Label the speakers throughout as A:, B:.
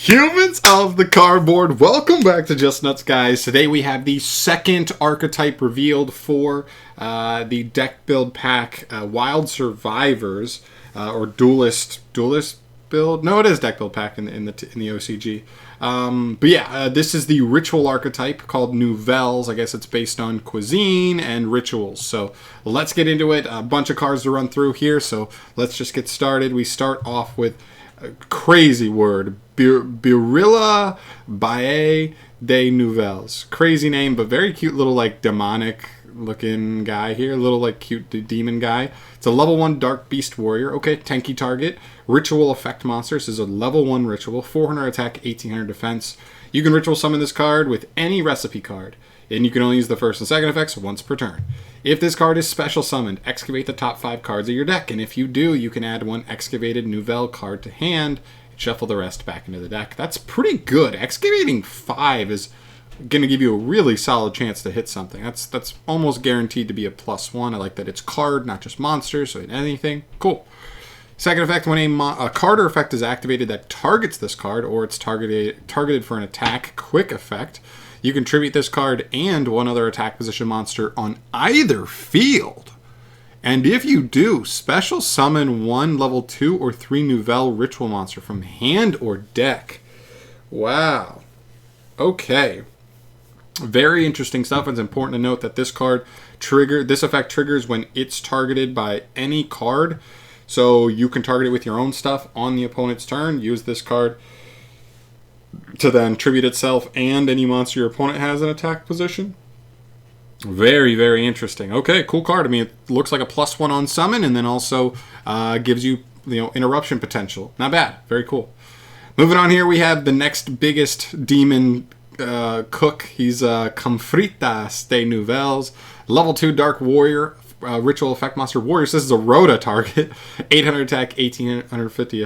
A: Humans of the cardboard, welcome back to Just Nuts, guys. Today we have the second archetype revealed for the deck build pack, Wild Survivors, or Duelist build. No, it is deck build pack in the OCG. But yeah, this is the ritual archetype called Nouvelles. I guess it's based on cuisine and rituals. So let's get into it. A bunch of cards to run through here. So let's just get started. We start off with a crazy word. Birilla Bae de Nouvelles. Crazy name, but very cute little like demonic looking guy here. Little like cute demon guy. It's a level 1 Dark Beast Warrior. Okay, tanky target. Ritual effect monster. This is a level 1 ritual. 400 attack, 1800 defense. You can ritual summon this card with any recipe card. And you can only use the first and second effects once per turn. If this card is special summoned, excavate the top 5 cards of your deck. And if you do, you can add 1 excavated Nouvelle card to hand. Shuffle the rest back into the deck. That's pretty good. Excavating 5 is going to give you a really solid chance to hit something. That's almost guaranteed to be a +1. I like that it's card, not just monsters, so anything. Cool. Second effect, when a card or effect is activated that targets this card, or it's targeted for an attack, quick effect, you can tribute this card and 1 other attack position monster on either field. And if you do, special summon 1 level 2 or 3 Nouvelle ritual monster from hand or deck. Wow. Okay. Very interesting stuff. It's important to note that this effect triggers when it's targeted by any card. So you can target it with your own stuff on the opponent's turn. Use this card to then tribute itself and any monster your opponent has in attack position. Very, very interesting. Okay, cool card. I mean, it looks like a +1 on summon, and then also gives you, interruption potential. Not bad. Very cool. Moving on here, we have the next biggest demon cook. He's Comfritas de Nouvelles, level 2 Dark Warrior, ritual effect monster warriors. This is a Rhoda target. 800 attack, 1850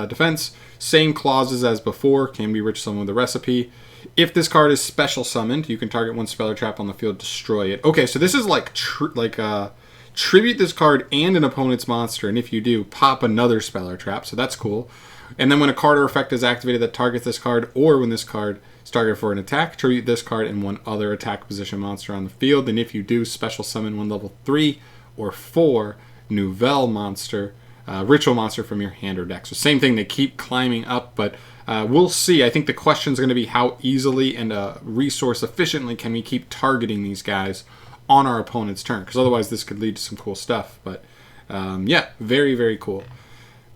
A: defense. Same clauses as before. Can be rich summon with the recipe. If this card is special summoned, you can target 1 spell or trap on the field, destroy it. Okay, so this is like tribute this card and an opponent's monster, and if you do, pop another spell or trap, so that's cool. And then when a card or effect is activated that targets this card, or when this card is targeted for an attack, tribute this card and 1 other attack position monster on the field, and if you do, special summon 1 level 3 or 4 Nouvelle monster, ritual monster from your hand or deck. So same thing, they keep climbing up, but we'll see. I think the question is going to be how easily and resource efficiently can we keep targeting these guys on our opponent's turn, because otherwise this could lead to some cool stuff. But yeah, very, very cool.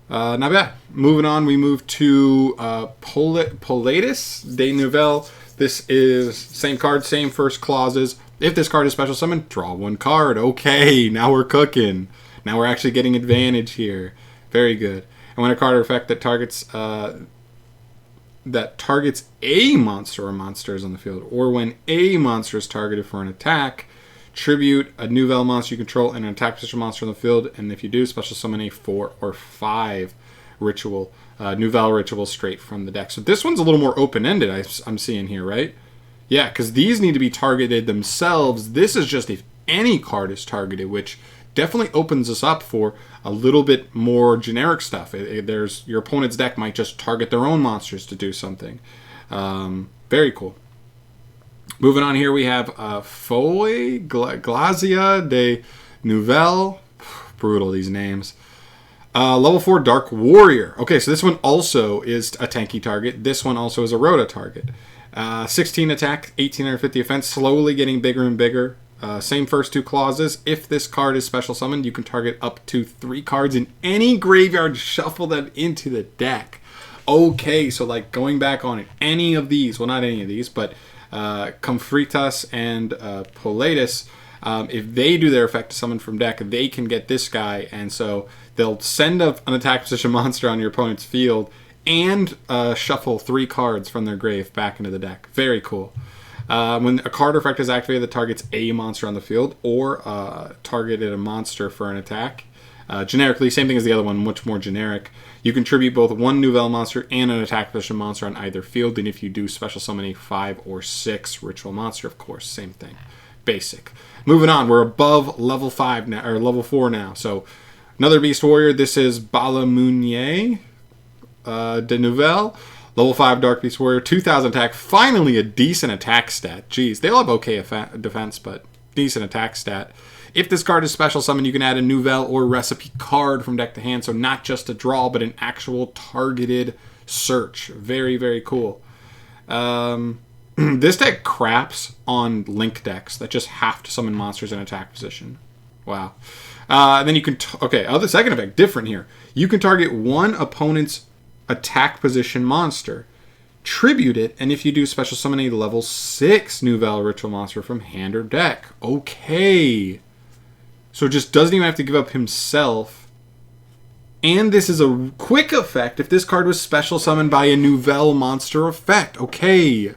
A: Not bad. Moving on, we move to Pilatus de Nouvelle. This is same card, same first clauses. If this card is special summoned, draw 1 card. Okay, now we're cooking. Now we're actually getting advantage here. Very good. And when a card or effect that targets a monster or monsters on the field, or when a monster is targeted for an attack, tribute a Nouvelle monster you control and an attack position monster on the field, and if you do, special summon a 4 or 5 ritual, Nouvelle ritual straight from the deck. So this one's a little more open-ended, I'm seeing here, right? Yeah, because these need to be targeted themselves. This is just if any card is targeted, which definitely opens us up for a little bit more generic stuff. Your opponent's deck might just target their own monsters to do something. Very cool. Moving on here, we have Foy Glazia de Nouvelle. Brutal, these names. Level 4 Dark Warrior. Okay, so this one also is a tanky target. This one also is a Rhoda target. 16 attack, 1850 defense, slowly getting bigger and bigger. Same first 2 clauses. If this card is special summoned, you can target up to 3 cards in any graveyard, shuffle them into the deck. Okay, so like going back on it, any of these, well, not any of these, but Comfritas and Pilatus, if they do their effect to summon from deck, they can get this guy, and so they'll send an attack position monster on your opponent's field and shuffle 3 cards from their grave back into the deck. Very cool. When a card or effect is activated that targets a monster on the field, or targeted a monster for an attack, generically, same thing as the other one, much more generic, you can tribute both 1 Nouvelle monster and an attack position monster on either field, and if you do, special summon a 5 or 6 ritual monster, of course, same thing. Basic. Moving on, we're above level 5 now, or level 4 now. So another Beast Warrior. This is Balamunier de Nouvelle. Level 5 Dark Beast Warrior, 2000 attack. Finally a decent attack stat. Jeez, they all have okay defense, but decent attack stat. If this card is special summoned, you can add a nouvelle or recipe card from deck to hand. So not just a draw, but an actual targeted search. Very, very cool. This deck craps on link decks that just have to summon monsters in attack position. Wow. And then you can... the second effect, different here. You can target one opponent's attack position monster, tribute it, and if you do, special summon a level 6 nouvelle ritual monster from hand or deck. Okay. So it just doesn't even have to give up himself. And this is a quick effect if this card was special summoned by a nouvelle monster effect. Okay.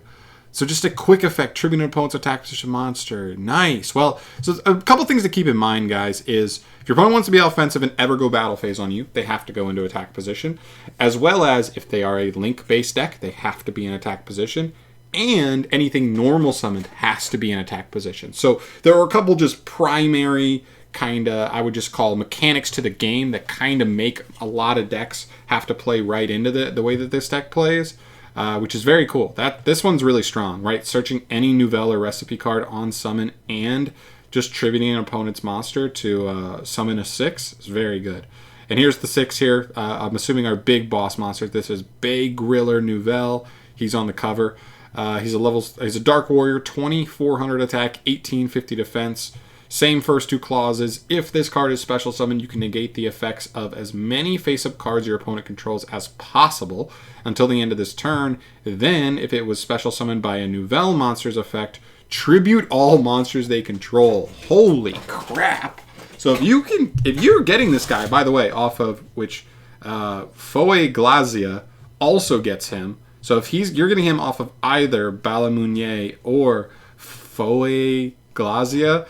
A: So just a quick effect, tribute an opponent's attack position monster. Nice. Well, so a couple things to keep in mind, guys, is if your opponent wants to be offensive and ever go battle phase on you, they have to go into attack position. As well as if they are a link-based deck, they have to be in attack position. And anything normal summoned has to be in attack position. So there are a couple just primary kind of, I would just call mechanics to the game that kind of make a lot of decks have to play right into the way that this deck plays. Which is very cool. This one's really strong, right? Searching any nouvelle or recipe card on summon and just tributing an opponent's monster to summon a 6 is very good. And here's the 6 here. I'm assuming our big boss monster. This is Bay Griller Nouvelle. He's on the cover. He's a Dark Warrior, 2400 attack, 1850 defense. Same first two clauses. If this card is special summoned, you can negate the effects of as many face-up cards your opponent controls as possible until the end of this turn. Then, if it was special summoned by a nouvelle monster's effect, tribute all monsters they control. Holy crap! So if you're getting this guy, by the way, off of which Foe Glazia also gets him. So if you're getting him off of either Balamounier or Foe Glazia,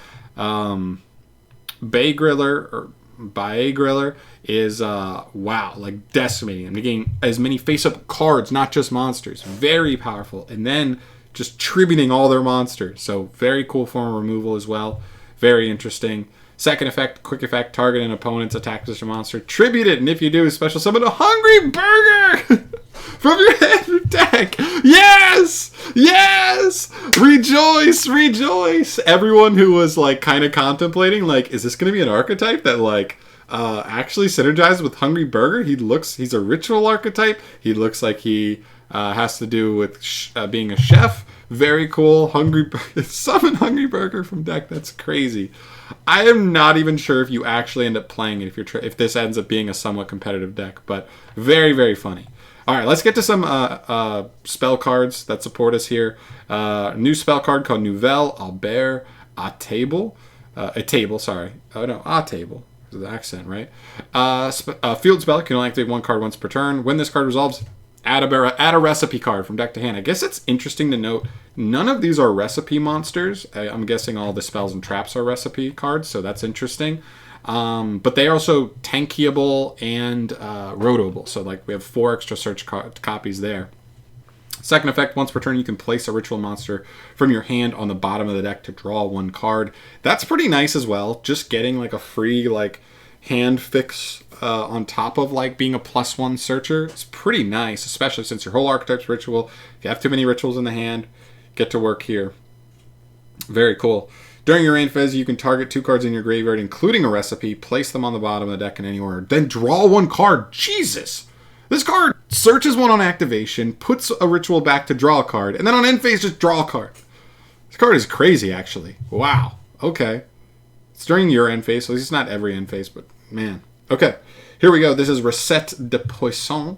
A: Bay Griller is wow, like decimating. I'm getting as many face-up cards, not just monsters. Very powerful. And then just tributing all their monsters. So very cool form of removal as well. Very interesting. Second effect, quick effect, target an opponent's attack position monster. Tribute it, and if you do, special summon a Hungry Burger from your hand deck. Yes! Yes! Rejoice! Rejoice! Everyone who was like kind of contemplating, like, is this going to be an archetype that like actually synergizes with Hungry Burger? He's a ritual archetype. He looks like he has to do with being a chef. Very cool. Summon Hungry Burger from deck. That's crazy. I am not even sure if you actually end up playing it if this ends up being a somewhat competitive deck, but very, very funny. All right, let's get to some spell cards that support us here. New spell card called Nouvelle Albert A Table. A table, sorry. Oh no, A Table. The accent, right? Field spell can only activate one card once per turn. When this card resolves, add a recipe card from deck to hand. I guess it's interesting to note none of these are recipe monsters. I'm guessing all the spells and traps are recipe cards, so that's interesting. But they are also tankiable and rotoable. So like we have 4 extra search copies there. Second effect, once per turn, you can place a ritual monster from your hand on the bottom of the deck to draw 1 card. That's pretty nice as well. Just getting like a free like hand fix on top of like being a +1 searcher. It's pretty nice, especially since your whole archetype's ritual. If you have too many rituals in the hand, get to work here. Very cool. During your end phase, you can target 2 cards in your graveyard, including a recipe, place them on the bottom of the deck in any order, then draw 1 card. Jesus! This card searches 1 on activation, puts a ritual back to draw a card, and then on end phase, just draw a card. This card is crazy, actually. Wow. Okay. It's during your end phase, so it's not every end phase, but man. Okay. Here we go. This is Recette de Poisson,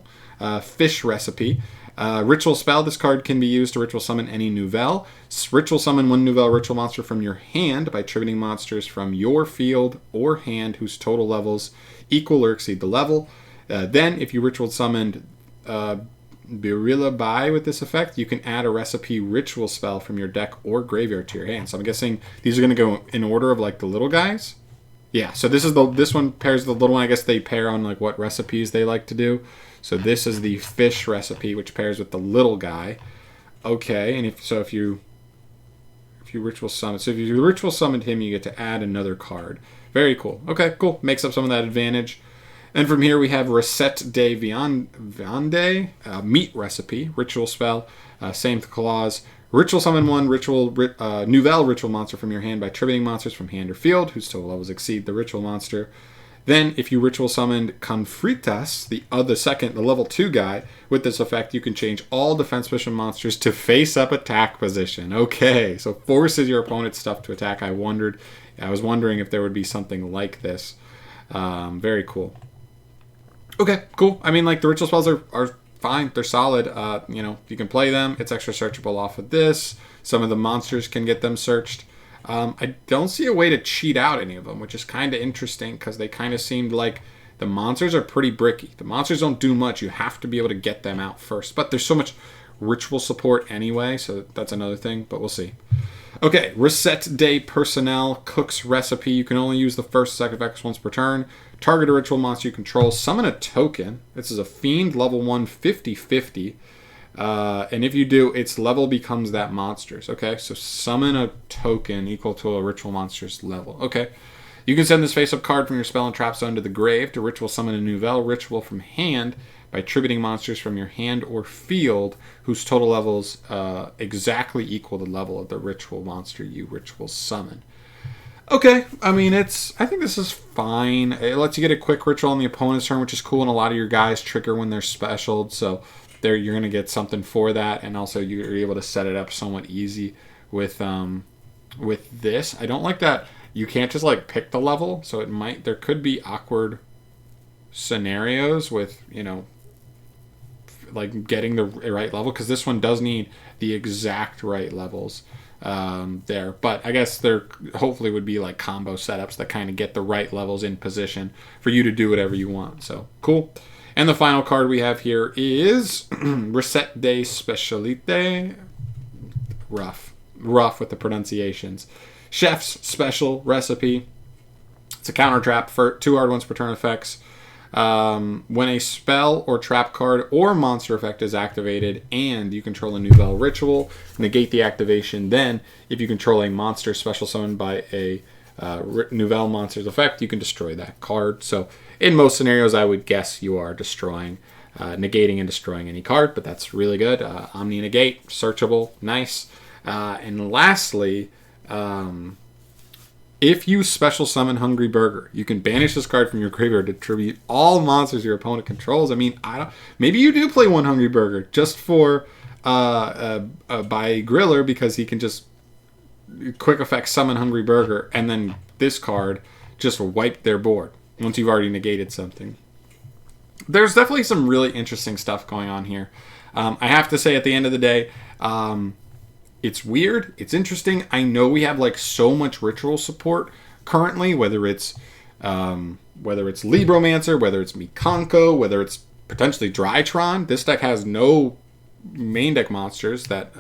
A: fish recipe. Ritual spell. This card can be used to ritual summon any nouvelle. Ritual summon 1 nouvelle ritual monster from your hand by tributing monsters from your field or hand whose total levels equal or exceed the level. Then, if you ritual summoned Birilla Bai with this effect, you can add a recipe ritual spell from your deck or graveyard to your hand. So I'm guessing these are going to go in order of like the little guys. Yeah, so this one pairs the little one. I guess they pair on like what recipes they like to do. So this is the fish recipe, which pairs with the little guy. Okay, and if you ritual summon, so if you ritual summoned him, you get to add another card. Very cool. Okay, cool. Makes up some of that advantage. And from here we have Recette de Viande, meat recipe, ritual spell, same clause. Ritual summon one nouvelle ritual monster from your hand by tributing monsters from hand or field whose total levels exceed the ritual monster. Then, if you ritual summoned Confritas, the level 2 guy, with this effect, you can change all defense position monsters to face-up attack position. Okay, so forces your opponent's stuff to attack. I was wondering if there would be something like this. Very cool. Okay, cool. I mean, like, the ritual spells are fine. They're solid. You can play them. It's extra searchable off of this. Some of the monsters can get them searched. I don't see a way to cheat out any of them, which is kind of interesting because they kind of seemed like the monsters are pretty bricky. The monsters don't do much. You have to be able to get them out first. But there's so much ritual support anyway, so that's another thing, but we'll see. Okay, Recette de Personnel, Cook's Recipe. You can only use the first second effects once per turn. Target a ritual monster you control. Summon a token. This is a Fiend, level 1, 50/50. And if you do, its level becomes that monster's. Okay, so summon a token equal to a ritual monster's level. Okay, you can send this face-up card from your spell and trap zone to the grave to ritual summon a nouvelle ritual from hand by tributing monsters from your hand or field whose total levels exactly equal the level of the ritual monster you ritual summon. Okay, I mean, I think this is fine. It lets you get a quick ritual on the opponent's turn, which is cool, and a lot of your guys trigger when they're specialed, so you're going to get something for that, and also you're able to set it up somewhat easy with this. I don't like that you can't just like pick the level, so there could be awkward scenarios with, like getting the right level, because this one does need the exact right levels there. But I guess there hopefully would be like combo setups that kind of get the right levels in position for you to do whatever you want. So cool. And the final card we have here is Recette de Specialité. Rough with the pronunciations. Chef's Special Recipe. It's a counter trap for 2 hard ones per turn effects. When a spell or trap card or monster effect is activated and you control a nouvelle ritual, negate the activation. Then, if you control a monster special summoned by a nouvelle monster's effect, you can destroy that card. So in most scenarios, I would guess you are destroying, negating and destroying any card, but that's really good. Omni negate, searchable, nice. And lastly, if you special summon Hungry Burger, you can banish this card from your graveyard to tribute all monsters your opponent controls. I mean, maybe you do play one Hungry Burger just for by Griller, because he can just quick effect summon Hungry Burger, and then this card just wipe their board once you've already negated something. There's definitely some really interesting stuff going on here. I have to say, at the end of the day, it's weird. It's interesting. I know we have like so much ritual support currently, whether it's Libromancer, whether it's Mikanko, whether it's potentially Drytron. This deck has no main deck monsters that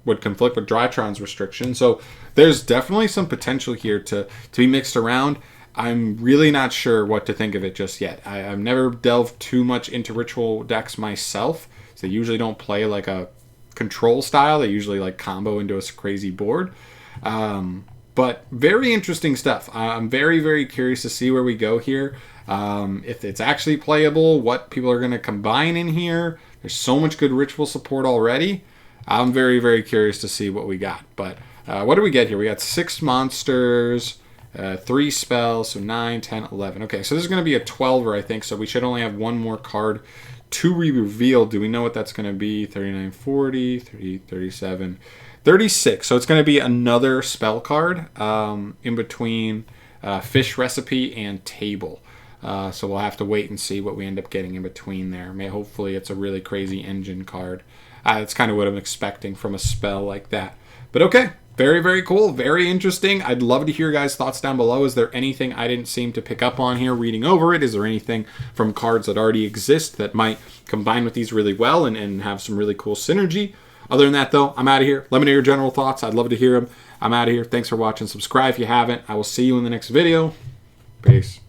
A: would conflict with Drytron's restriction. So there's definitely some potential here to be mixed around. I'm really not sure what to think of it just yet. I've never delved too much into ritual decks myself. So they usually don't play like a control style. They usually like combo into a crazy board. But very interesting stuff. I'm very, very curious to see where we go here. If it's actually playable, what people are going to combine in here. There's so much good ritual support already. I'm very, very curious to see what we got. But what do we get here? We got 6 monsters, 3 spells, so 9, 10, 11. Okay, so this is going to be a 12er, I think, so we should only have one more card to reveal. Do we know what that's going to be? 39, 40, 30, 37, 36. So it's going to be another spell card in between Fish Recipe and Table. So we'll have to wait and see what we end up getting in between there. Hopefully it's a really crazy engine card. That's kind of what I'm expecting from a spell like that. But okay, very, very cool. Very interesting. I'd love to hear your guys' thoughts down below. Is there anything I didn't seem to pick up on here reading over it? Is there anything from cards that already exist that might combine with these really well and have some really cool synergy? Other than that, though, I'm out of here. Let me know your general thoughts. I'd love to hear them. I'm out of here. Thanks for watching. Subscribe if you haven't. I will see you in the next video. Peace.